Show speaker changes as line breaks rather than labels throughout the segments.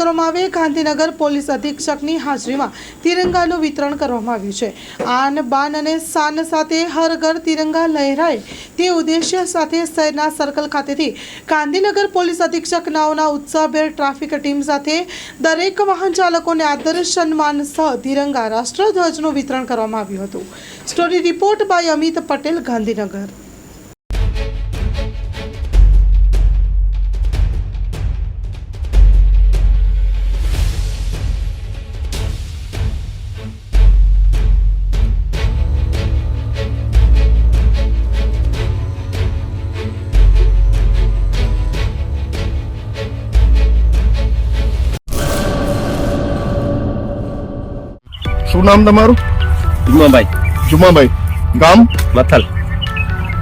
કરવામાં આવે ગાંધીનગર પોલીસ અધિક્ષકની હાજરીમાં તિરંગાનું વિતરણ કરવામાં આવ્યું છે। આન બાન અને શાન સાથે હર ઘર તિરંગા લહેરાય તે ઉદ્દેશ્ય સાથે શહેરના સર્કલ ખાતેથી ગાંધીનગર પોલીસ અધિક્ષક નાઓના ઉત્સાહભેર ટ્રાફિક ટીમ સાથે દરેક વાહન ચાલકોને આદર સન્માન સહ તિરંગા રાષ્ટ્રધ્વજનું વિતરણ કરવામાં આવ્યું હતું। Story report by Amit Patel, Gandhinagar.
શું નામ તમારું? જુમાભાઈ, ગામ
મથલ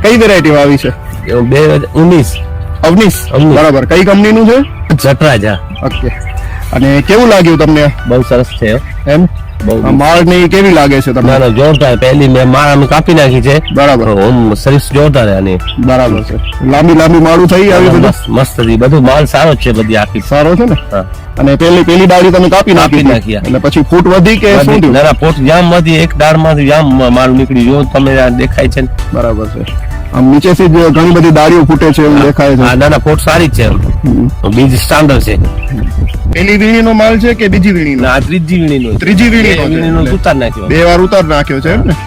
કઈ વેરાયટી આવી છે?
2019
અવનીશ, બરાબર। કઈ કંપનીનું છે?
જટરાજા।
ઓકે, અને કેવું લાગ્યું તમને?
બહુ સરસ છે
એમ માળ ની કેવી લાગે છે તમને?
ના જોરદાર, પહેલી મેં માળ અમે કાપી નાખી છે,
બરાબર।
સર્વિસ જોરદાર આની,
બરાબર છે। લાંબી માળું થઈ આવી, બધું
મસ્ત હતી, બધું માલ સારો છે, બધી આખી
સારો છે ને?
હા।
અને પેલી ડાળી તમે કાપી નાખી એટલે પછી ફૂટ વધી કે શું થયું?
ના ફૂટ જામ માંથી એક ડાળ માંથી જામ માલ નીકળી, જો તમે દેખાય છે ને?
બરાબર છે। આમ નીચેથી જ ઘણી બધી ડાળીઓ ફૂટે છે એવું દેખાય છે।
ના ફૂટ સારી જ છે, બીજ સ્ટાન્ડર્ડ છે।
પેલી વીણીનો માલ છે કે બીજી વીણીનો?
ના ત્રીજી વીણીનો
ત્રીજી વીણીનો
ઉતાર નાખ્યો,
2 વાર ઉતાર નાખ્યો છે એમ ને?